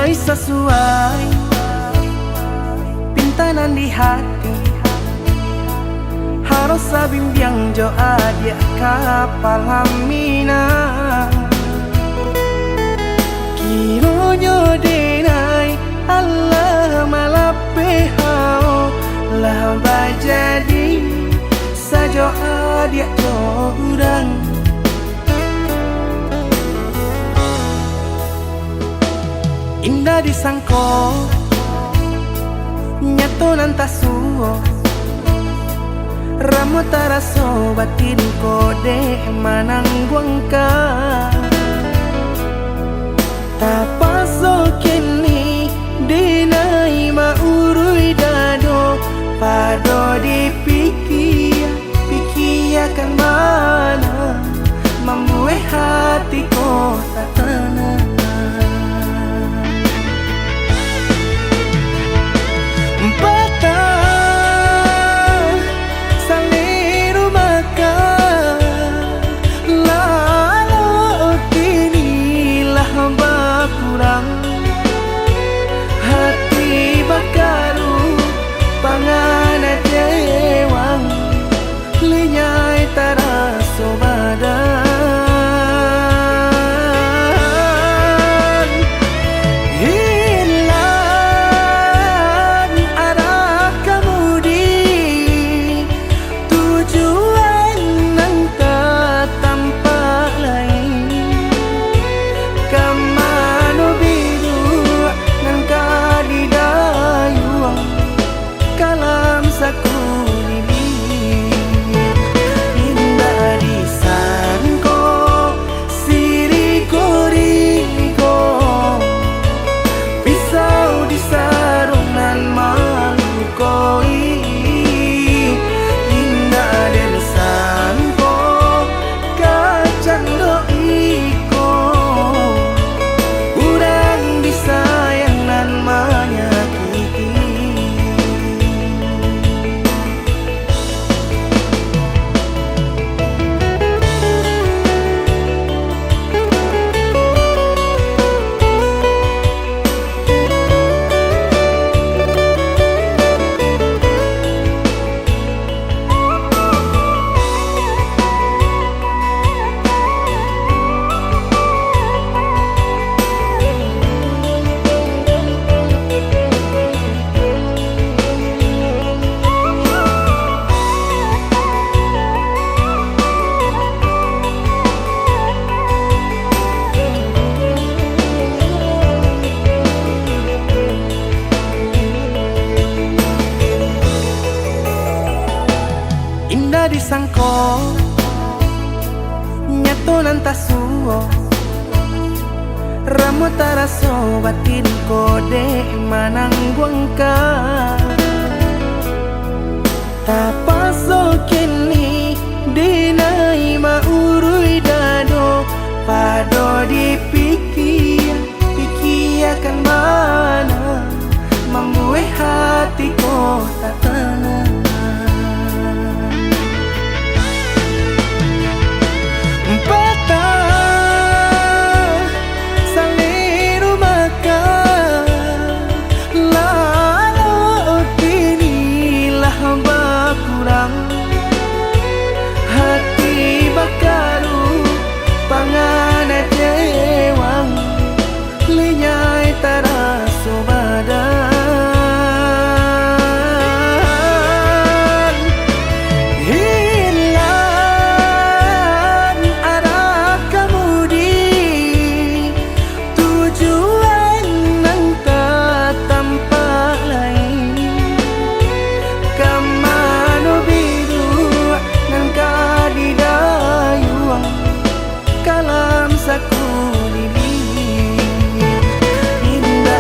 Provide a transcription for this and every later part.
mulai sesuai pintanan di hati. Harus sabimbiang jo adia kapal hamina. Kiro jo denai Allah malape hao lah bajadi sajo adia jo urang. Indah disangko nyato nantasuo ramu taraso batin kode manangguangka. Tapaso kini dinai maurui dado pado pikiakan mana membuat hatiku tak tenang. Hati bakaru pangana dewang lenyai taraso badan. Hilang arah kemudi tujuan nang tak tampak lain. Kamano biru nang kadidayuang kalam sakulili. Indah disangko siriko-riko pisau disarung nan malukoi. Indah disangko kacang doiko urang disayang nan menyakiti. Indah disangko nyato nantasuo ramu taraso batin kode manangguangka. Tapaso kini dinai maurui dado pado pikiakan mana membuat hatiku tak tenang. Hati bakaru pangana dewang lenyai taraso badan. Hilang arah kemudi tujuan nang tak tampak lain. Kamano biru nang kadidayuang kalam sakulili. Indah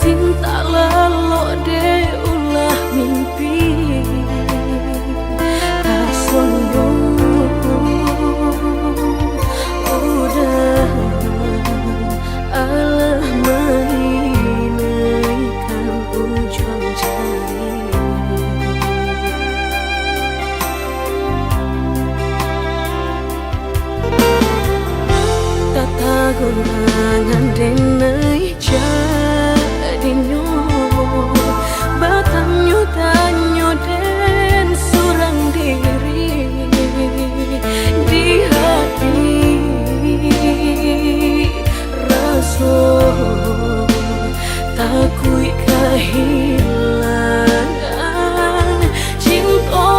cinta lalu de ulah mimpi tak sombong udah Allah menginaikan ujung jari tata gurangan denai jadi batanyo tanyo den surang diri di hati raso takui kehilangan cinta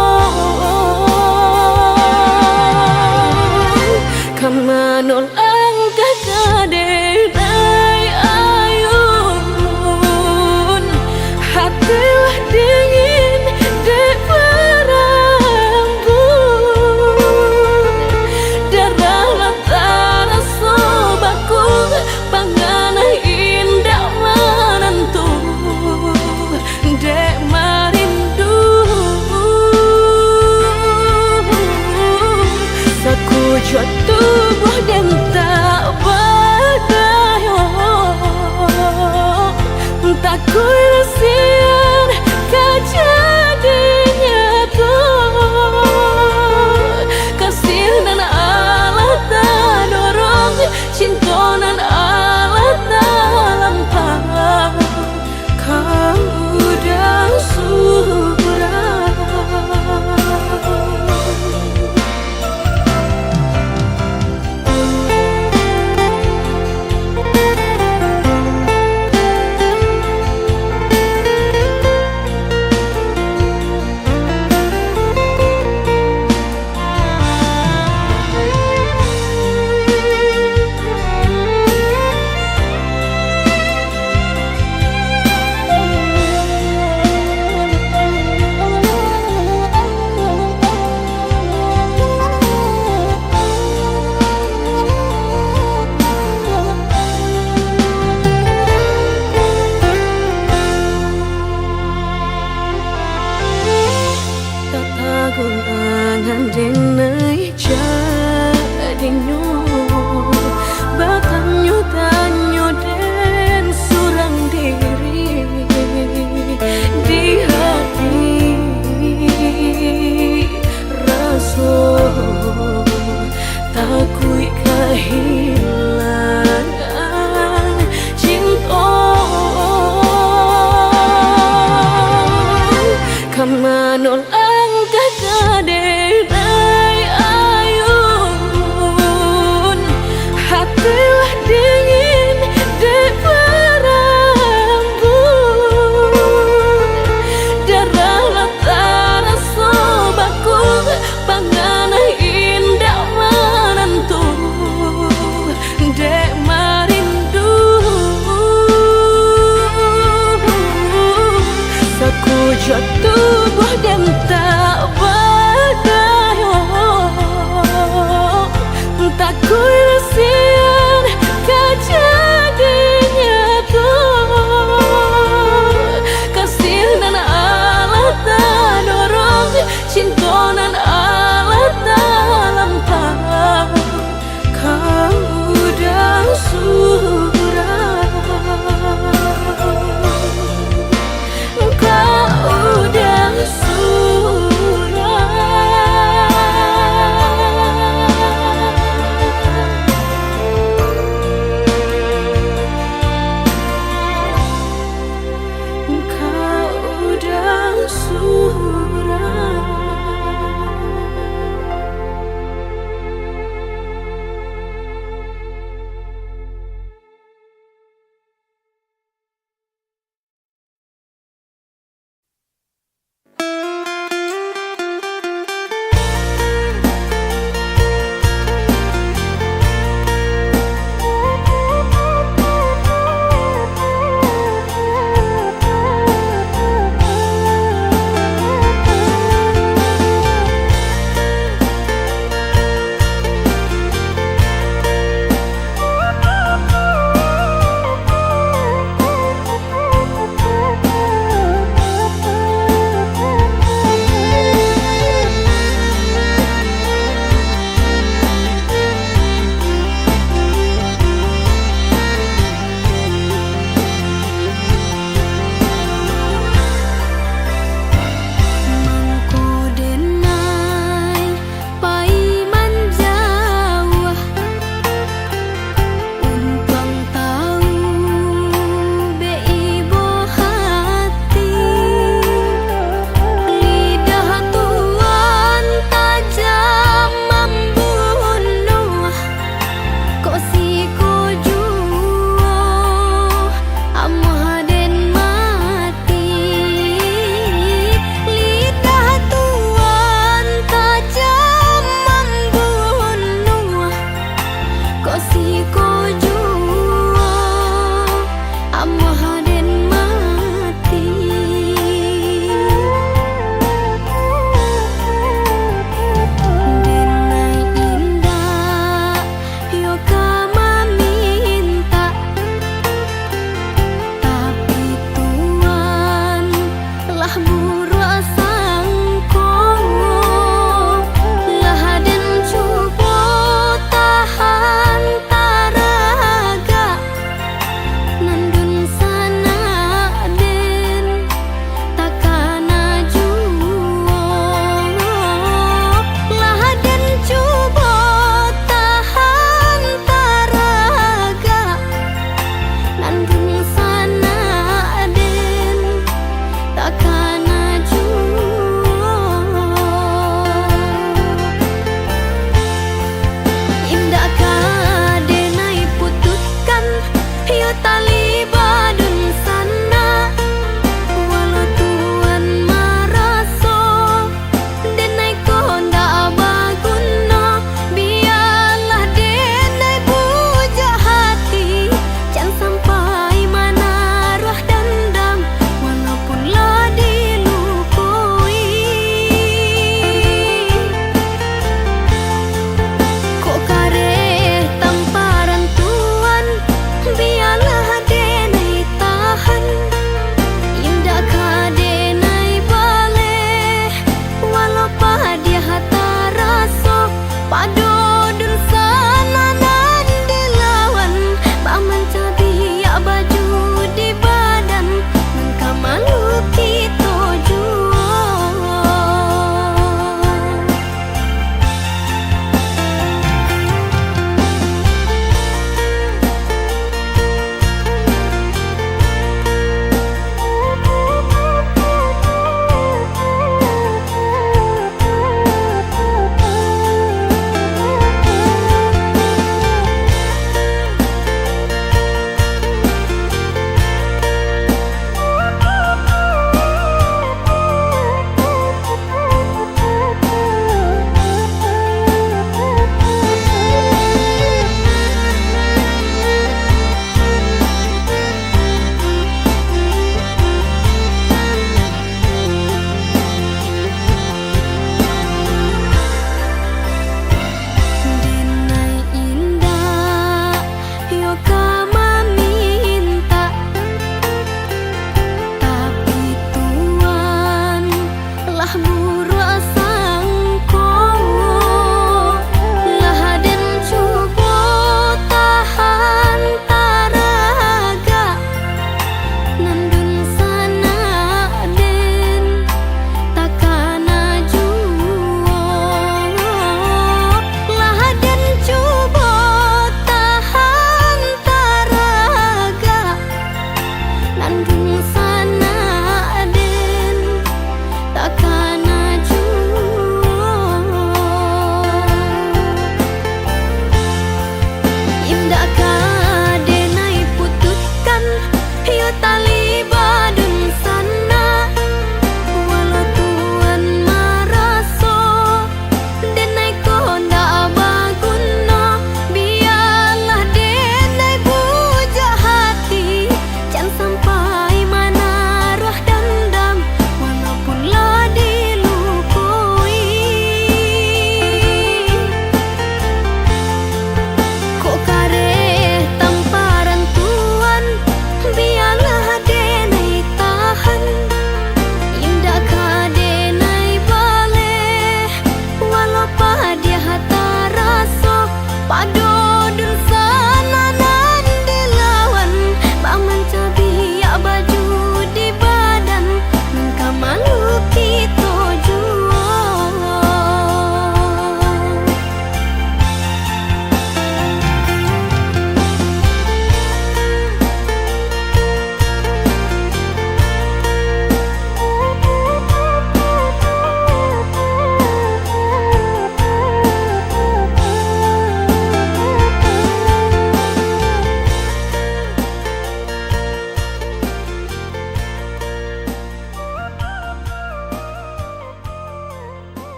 kamanol ang kakadenay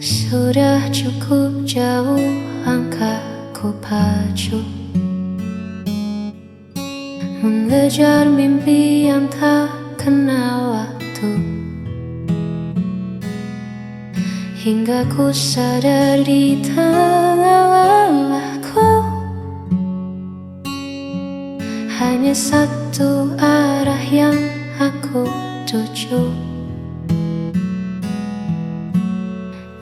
Sudah cukup jauh angka ku pacu, mengejar mimpi yang tak kenal waktu, hingga ku sadar di tengah lelahku hanya satu arah yang aku tuju.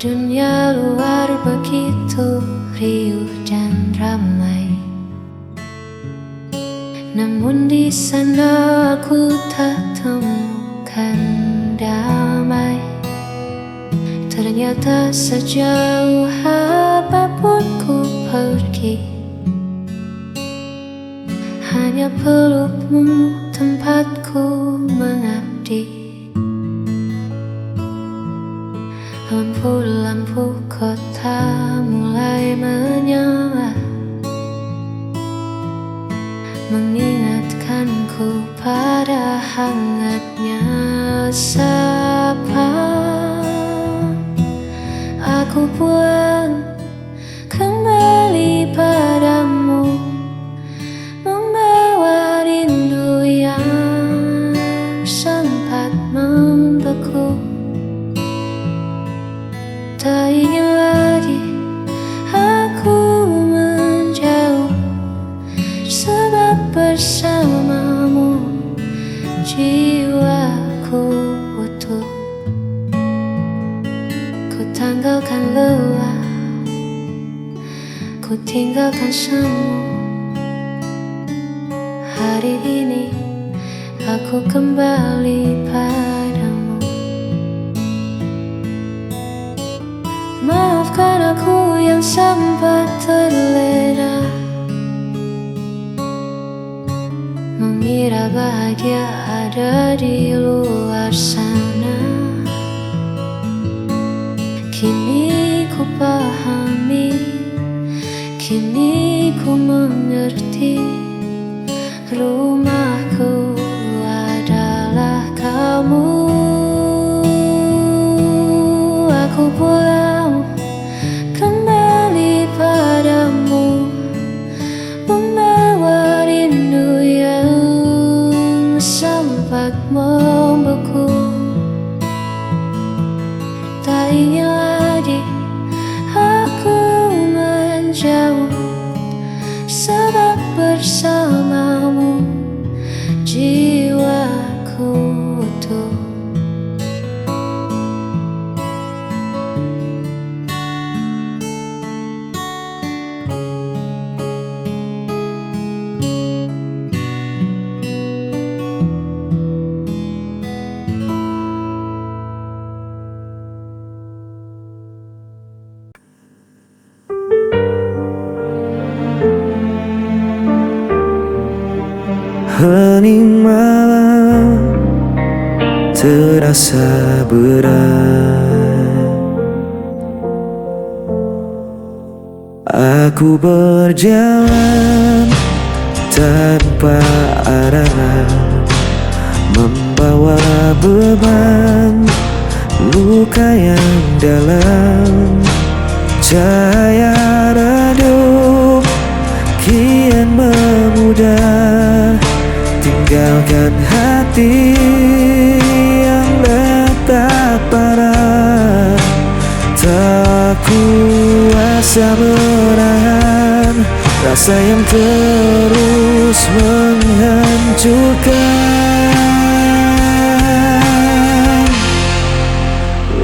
Dunia luar begitu riuh dan ramai, namun di sana aku tak temukan damai. Ternyata sejauh apapun ku pergi, hanya pelukmu tempatku mengabdi. Lampu-lampu kota mulai menyala, mengingatkanku pada hangatnya sapa. Aku pulang kembali padamu, membawa rindu yang sempat membeku. Tak ingin lagi aku menjauh, sebab bersamamu jiwaku utuh. Ku tanggalkan lelah, ku tinggalkan semu. Hari ini aku kembali padamu. Maafkan aku yang sempat terlena, mengira bahagia ada di luar sana. Kini ku pahami, kini ku mengerti, rumahku adalah kamu. Aku pulang kembali padamu, membawa rindu yang sempat membeku. Tak ingin lagi aku menjauh, sebab bersamamu jiwaku utuh. Hening malam terasa berat, aku berjalan tanpa arah, membawa beban luka yang dalam. Cahaya redup kian memudar, tinggalkan hati yang letak parah. Tak kuasa menahan rasa yang terus menghancurkan.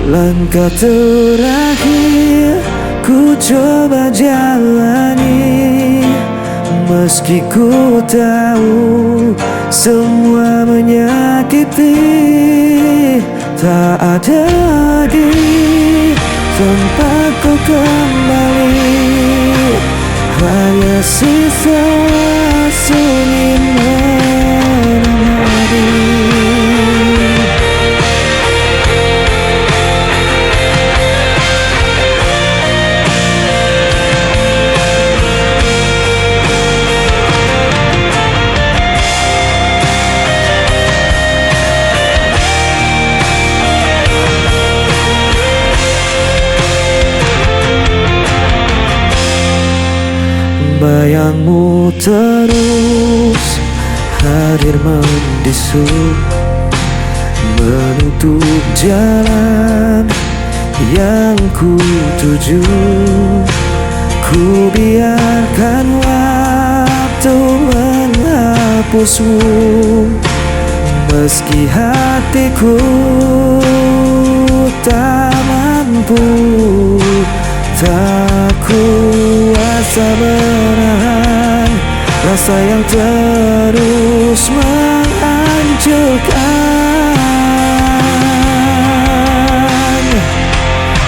Langkah terakhir ku coba jalani, meski ku tahu semua menyakiti. Tak ada lagi tempat kau kembali, hanya sisa sunyi menari. Bayangmu terus hadir membisu, menutup jalan yang ku tuju. Ku biarkan waktu menghapusmu, meski hatiku tak mampu. Tak kuasa menahan rasa yang terus menghancurkan.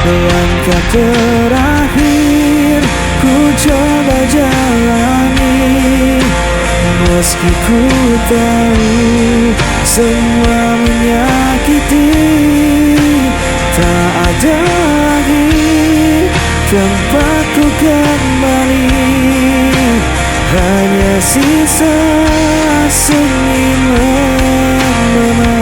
Langkah terakhir ku coba jalani, meski ku tahu semua menyakiti. Tak ada lagi tempatku kembali, hanya sisa sunyi menemani.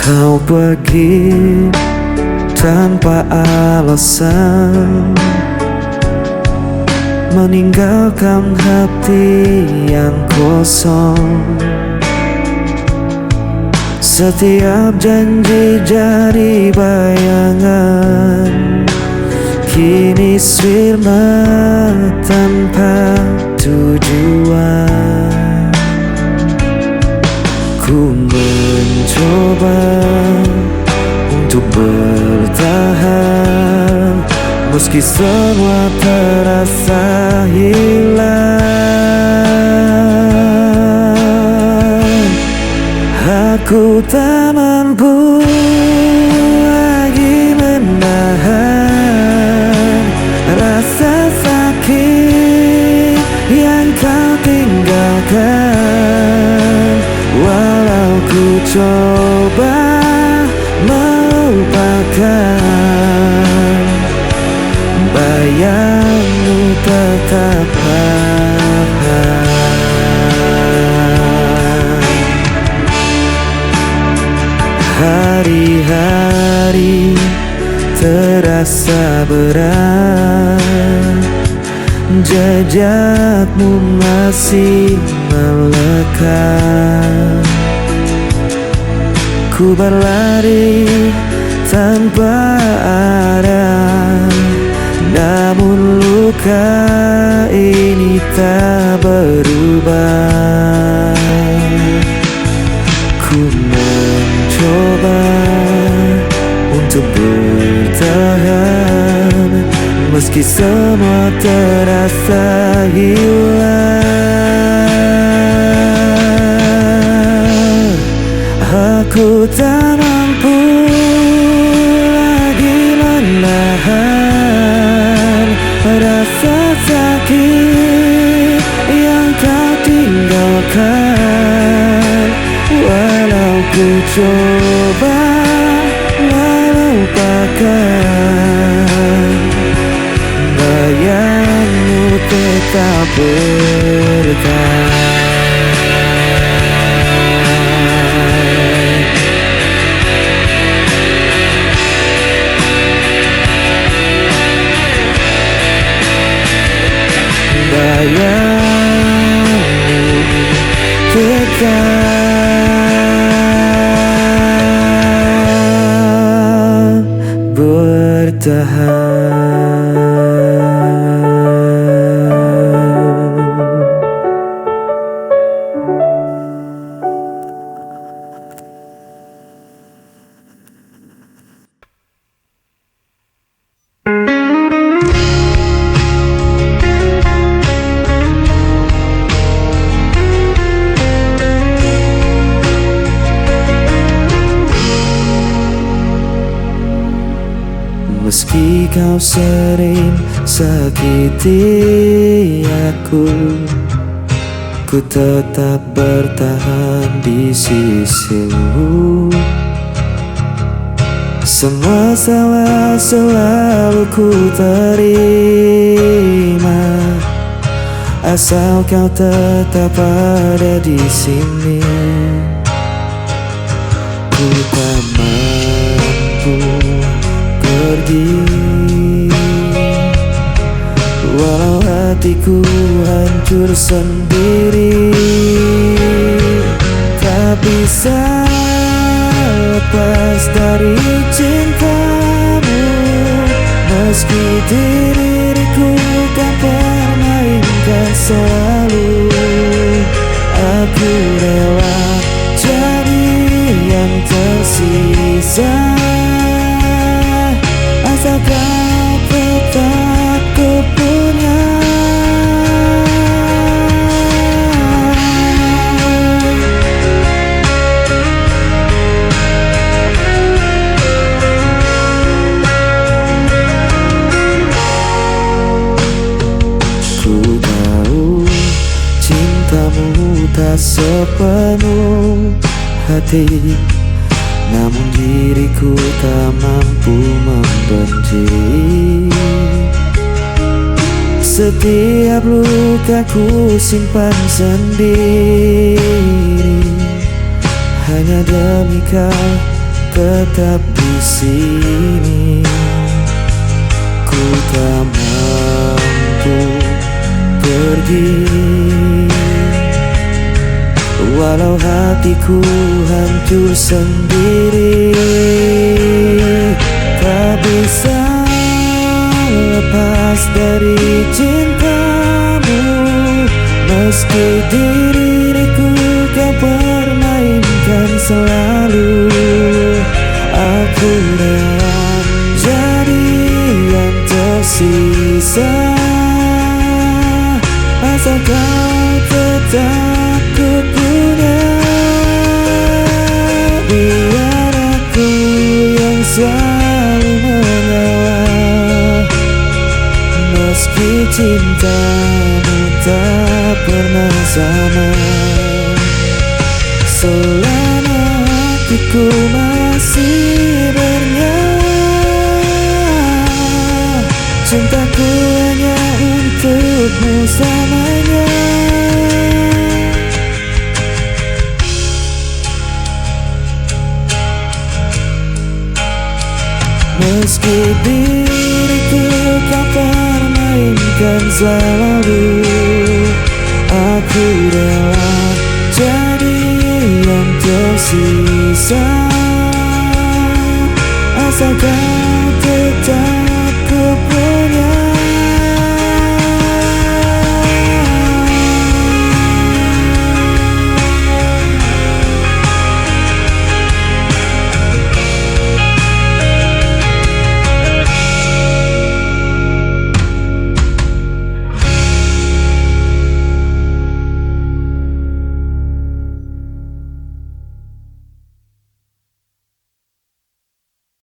Kau pergi tanpa alasan, meninggalkan hati yang kosong. Setiap janji jadi bayangan, kini sirna tanpa tujuan. Ku mencoba untuk bertahan, meski semua terasa hilang. Aku tak mampu lagi menahan rasa sakit yang kau tinggalkan. Walau ku coba melupakan, bayangmu tetap ada. Hari-hari terasa berat, jejakmu masih melekat. Ku berlari tanpa arah, namun luka ini tak berubah. Ku mencoba untuk bertahan, meski semua terasa hilang. Aku tak mampu lagi menahan rasa sakit yang kau tinggalkan. Walau ku coba melupakan, bayangmu tetap bertahan. Bayangmu tetap bertahan. Meski kau sering sakiti aku, ku tetap bertahan di sisimu. Semua salah selalu ku terima, asal kau tetap ada di sini. Ku tak mampu pergi, walau hatiku hancur sendiri. Tak bisa lepas dari cintamu, meski diriku kan permainkan selalu. Aku rela jadi yang tersisa, asal kau tetap ku punya. Ku tahu cintamu tak sepenuh hati, namun diriku tak mampu membenci. Setiap luka ku simpan sendiri, hanya demi kau tetap di sini. Ku tak mampu pergi, walau hatiku hancur sendiri. Tak bisa lepas dari cintamu, meski diriku kau permainkan selalu. Aku rela jadi yang tersisa, asal kau tetap ku punya. Biar aku yang selalu mengalah, meski cintamu tak pernah sama. Selama hatiku masih bernyawa, cintaku hanya untukmu selamanya. Meski diriku kau permainkan selalu, aku rela jadi yang tersisa, asal kau tetap